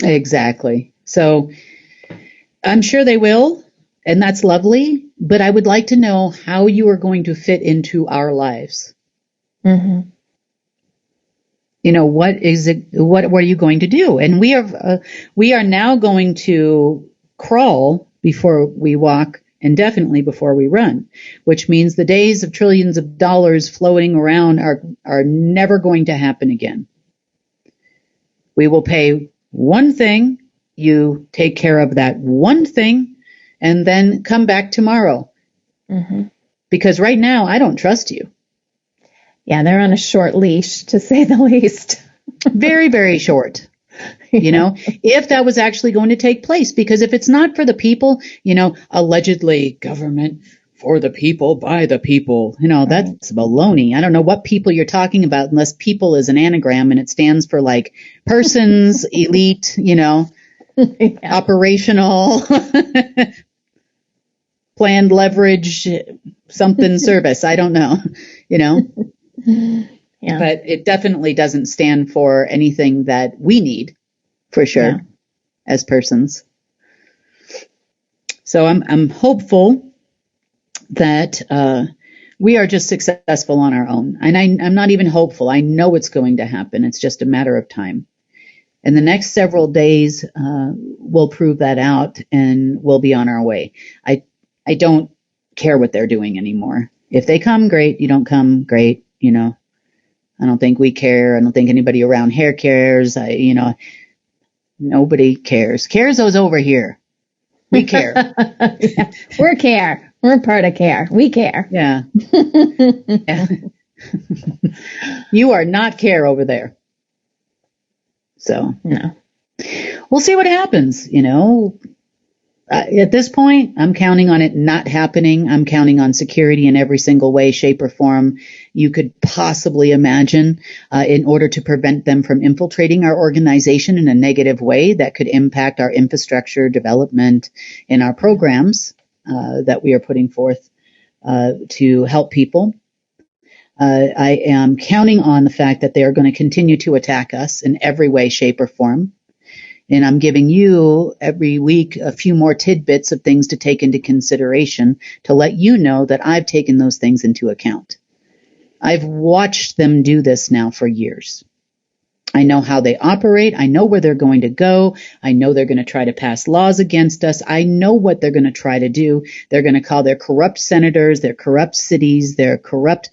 Exactly. So I'm sure they will, and that's lovely, but I would like to know how you are going to fit into our lives. You know, what is it? What are you going to do? And we are now going to crawl before we walk, and definitely before we run, which means the days of trillions of dollars floating around are never going to happen again. We will pay one thing, you take care of that one thing, and then come back tomorrow. Mm-hmm. Because right now, I don't trust you. Yeah, they're on a short leash, to say the least. Very, very short. You know, if that was actually going to take place, because if it's not for the people, you know, allegedly government for the people, by the people, you know, that's baloney. I don't know what people you're talking about unless people is an anagram and it stands for like persons, elite, you know, operational, planned leverage, something service. I don't know, you know, but it definitely doesn't stand for anything that we need. For sure, as persons. So I'm hopeful that we are just successful on our own. And I'm not even hopeful. I know it's going to happen. It's just a matter of time. And the next several days will prove that out, and we'll be on our way. I don't care what they're doing anymore. If they come, great. You don't come, great. You know, I don't think we care. I don't think anybody around here cares. Nobody cares. Cares is over here. We care. Yeah. We're care. We're part of care. We care. Yeah. Yeah. You are not care over there. So, no. We'll see what happens, you know. At this point, I'm counting on it not happening. I'm counting on security in every single way, shape, or form you could possibly imagine in order to prevent them from infiltrating our organization in a negative way that could impact our infrastructure development and our programs that we are putting forth to help people. I am counting on the fact that they are going to continue to attack us in every way, shape, or form. And I'm giving you every week a few more tidbits of things to take into consideration to let you know that I've taken those things into account. I've watched them do this now for years. I know how they operate. I know where they're going to go. I know they're going to try to pass laws against us. I know what they're going to try to do. They're going to call their corrupt senators, their corrupt cities, their corrupt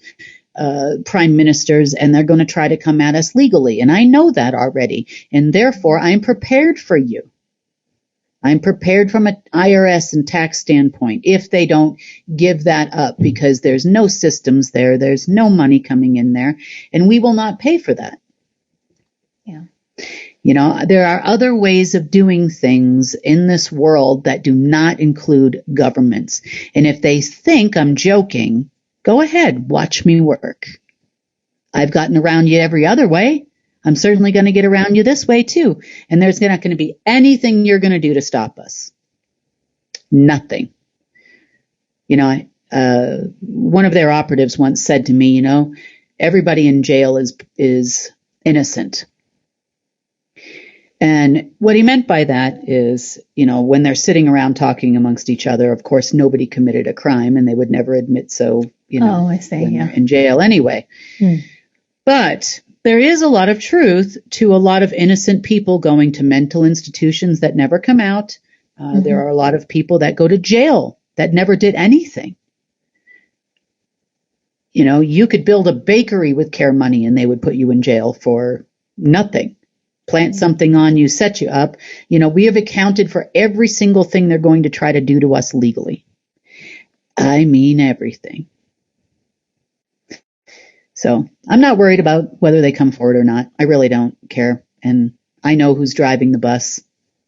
prime ministers, and they're going to try to come at us legally. And I know that already. And therefore, I'm prepared for you. I'm prepared from an IRS and tax standpoint if they don't give that up, because there's no systems there. There's no money coming in there, and we will not pay for that. Yeah. You know, there are other ways of doing things in this world that do not include governments. And if they think I'm joking, go ahead, watch me work. I've gotten around you every other way. I'm certainly going to get around you this way too. And there's not going to be anything you're going to do to stop us. Nothing. You know, one of their operatives once said to me, you know, everybody in jail is innocent. And what he meant by that is, you know, when they're sitting around talking amongst each other, of course, nobody committed a crime and they would never admit so, you know, I see, when they're in jail anyway. But there is a lot of truth to a lot of innocent people going to mental institutions that never come out. There are a lot of people that go to jail that never did anything. You know, you could build a bakery with care money and they would put you in jail for nothing. Plant something on you, set you up. You know, we have accounted for every single thing they're going to try to do to us legally. I mean everything. So I'm not worried about whether they come forward or not. I really don't care. And I know who's driving the bus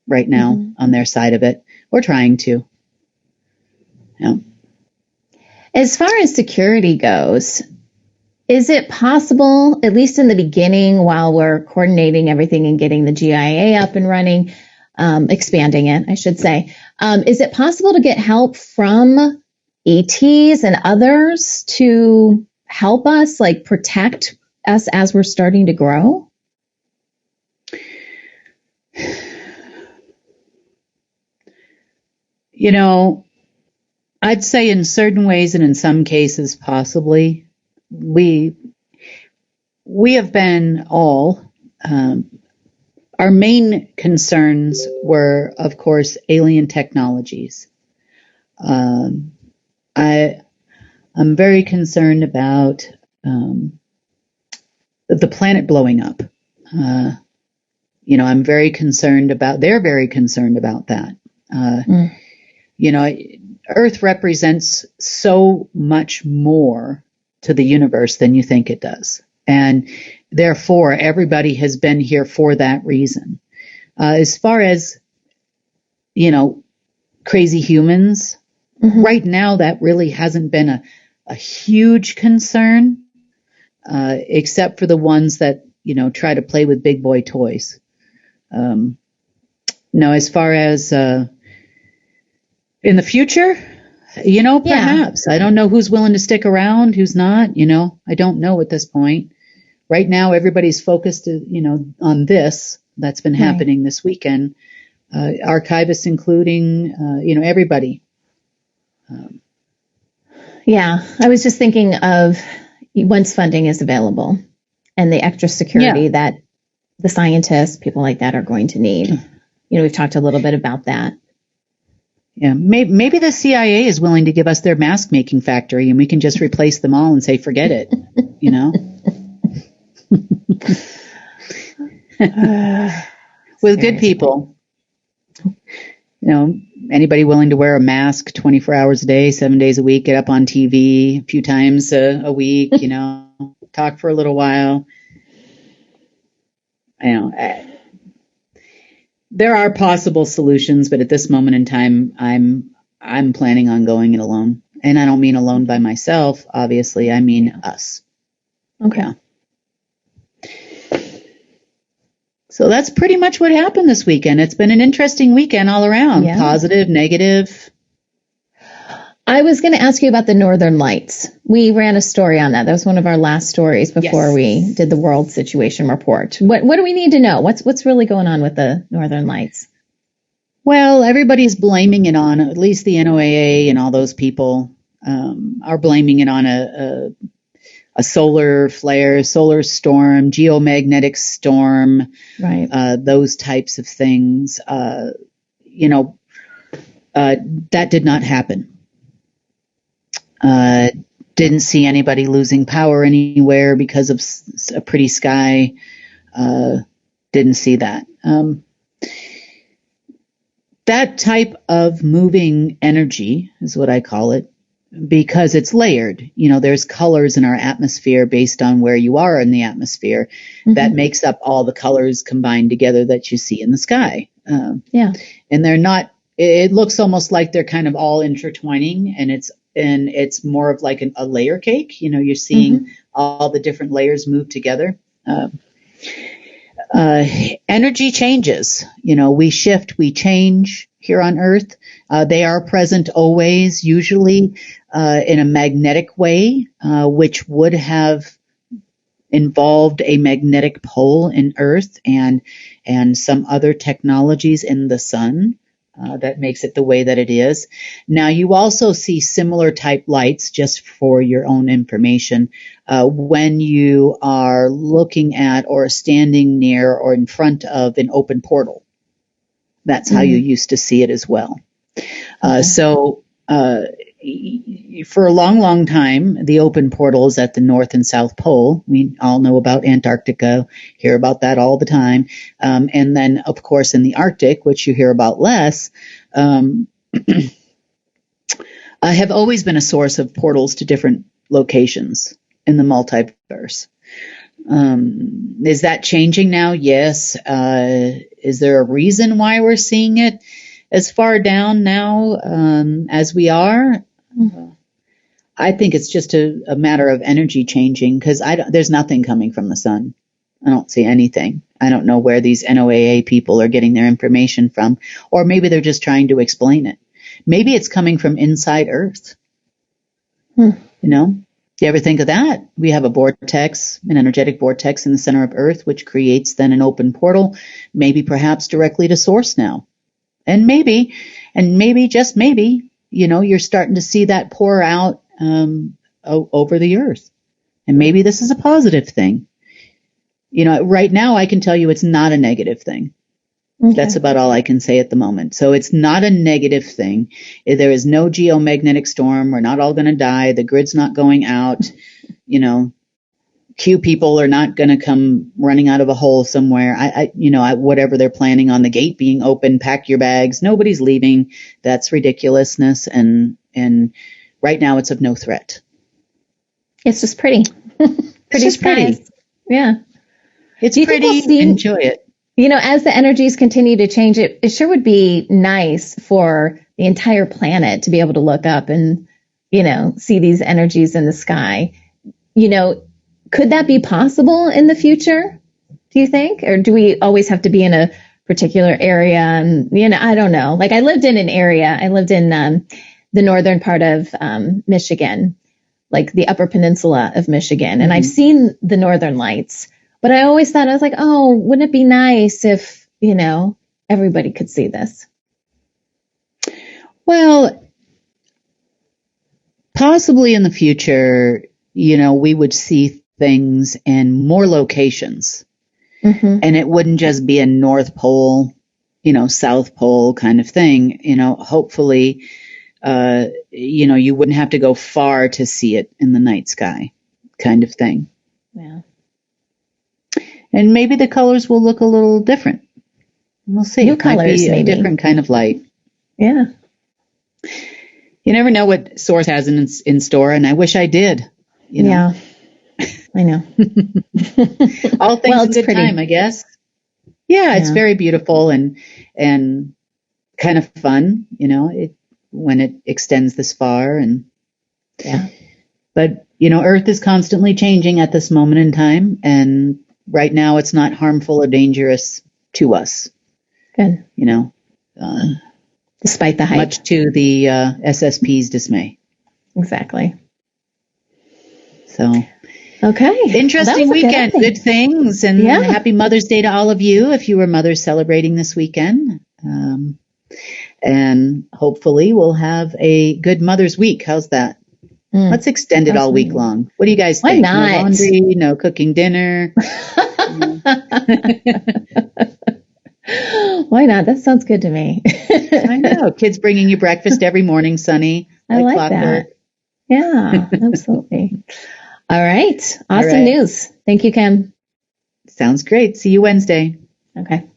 right now on their side of it, or trying to. Yeah. As far as security goes, is it possible, at least in the beginning, while we're coordinating everything and getting the GIA up and running, expanding it, I should say, is it possible to get help from ETs and others to help us, like protect us as we're starting to grow? You know, I'd say in certain ways and in some cases possibly. We have been all, our main concerns were, of course, alien technologies. I'm very concerned about the planet blowing up. You know, they're very concerned about that. You know, Earth represents so much more to the universe than you think it does. And therefore, everybody has been here for that reason. As far as, crazy humans, right now, that really hasn't been a huge concern, except for the ones that, try to play with big boy toys. Now, as far as in the future, perhaps. I don't know who's willing to stick around, who's not, I don't know at this point. Right now, everybody's focused, on this that's been happening this weekend. Archivists including, everybody. I was just thinking of once funding is available and the extra security that the scientists, people like that are going to need. We've talked a little bit about that. Yeah, maybe the CIA is willing to give us their mask making factory and we can just replace them all and say, forget it, With good people. Anybody willing to wear a mask 24 hours a day, 7 days a week, get up on TV a few times a week, talk for a little while. There are possible solutions, but at this moment in time, I'm planning on going it alone. And I don't mean alone by myself, obviously. I mean us. Okay. Yeah. So that's pretty much what happened this weekend. It's been an interesting weekend all around. Yeah. Positive, negative. I was going to ask you about the Northern Lights. We ran a story on that. That was one of our last stories before we did the World Situation Report. What do we need to know? What's really going on with the Northern Lights? Well, everybody's blaming it on, at least the NOAA and all those people are blaming it on a solar flare, solar storm, geomagnetic storm, right? Those types of things. That did not happen. Didn't see anybody losing power anywhere because of a pretty sky. Didn't see that. That type of moving energy is what I call it, because it's layered. There's colors in our atmosphere based on where you are in the atmosphere that makes up all the colors combined together that you see in the sky. And they're not, it looks almost like they're kind of all intertwining, and it's more of like a layer cake. You're seeing all the different layers move together. Energy changes. We shift, we change here on Earth. They are present always, usually in a magnetic way, which would have involved a magnetic pole in Earth and some other technologies in the sun. That makes it the way that it is. Now, you also see similar type lights, just for your own information, when you are looking at or standing near or in front of an open portal. That's how you used to see it as well. So for a long, long time, the open portals at the North and South Pole, we all know about Antarctica, hear about that all the time. And then, of course, in the Arctic, which you hear about less, have always been a source of portals to different locations in the multiverse. Is that changing now? Yes. Is there a reason why we're seeing it as far down now as we are? I think it's just a matter of energy changing, because there's nothing coming from the sun. I don't see anything. I don't know where these NOAA people are getting their information from, or maybe they're just trying to explain it. Maybe it's coming from inside Earth. You ever think of that? We have an energetic vortex in the center of Earth, which creates then an open portal, maybe perhaps directly to source now. And maybe, just maybe, you're starting to see that pour out over the Earth. And maybe this is a positive thing. Right now I can tell you it's not a negative thing. Okay. That's about all I can say at the moment. So it's not a negative thing. There is no geomagnetic storm. We're not all going to die. The grid's not going out. Q people are not going to come running out of a hole somewhere. Whatever they're planning on the gate being open, pack your bags. Nobody's leaving. That's ridiculousness. And And right now it's of no threat. It's just pretty. It's just skies. pretty. Yeah. It's Do you think pretty. we'll see, Enjoy it. as the energies continue to change, it sure would be nice for the entire planet to be able to look up and, see these energies in the sky. Could that be possible in the future, do you think? Or do we always have to be in a particular area? And, I don't know. Like I lived in the northern part of Michigan, like the Upper Peninsula of Michigan. And I've seen the Northern Lights, but I always thought, I was like, oh, wouldn't it be nice if, everybody could see this? Well, possibly in the future, we would see things in more locations. And it wouldn't just be a North Pole, South Pole kind of thing. Hopefully, you wouldn't have to go far to see it in the night sky kind of thing. Yeah. And maybe the colors will look a little different. We'll see. New It might colors, be a maybe. different kind of light. Yeah. You never know what Source has in store, and I wish I did. Yeah. I know. All things Well, in it's good pretty. time, I guess. Yeah, it's very beautiful and kind of fun, when it extends this far. And Yeah. but Earth is constantly changing at this moment in time, and right now it's not harmful or dangerous to us. Good. Despite the hype. Much to the SSP's dismay. Exactly. So. Okay. Interesting weekend. Good things. And happy Mother's Day to all of you if you were mothers celebrating this weekend. And hopefully we'll have a good Mother's Week. How's that? Let's extend it all week long. What do you guys think? Why not? No laundry, no cooking dinner. Why not? That sounds good to me. I know. Kids bringing you breakfast every morning, Sunny. I like clockwork. that. Yeah, absolutely. All right. Awesome All right. news. Thank you, Kim. Sounds great. See you Wednesday. Okay.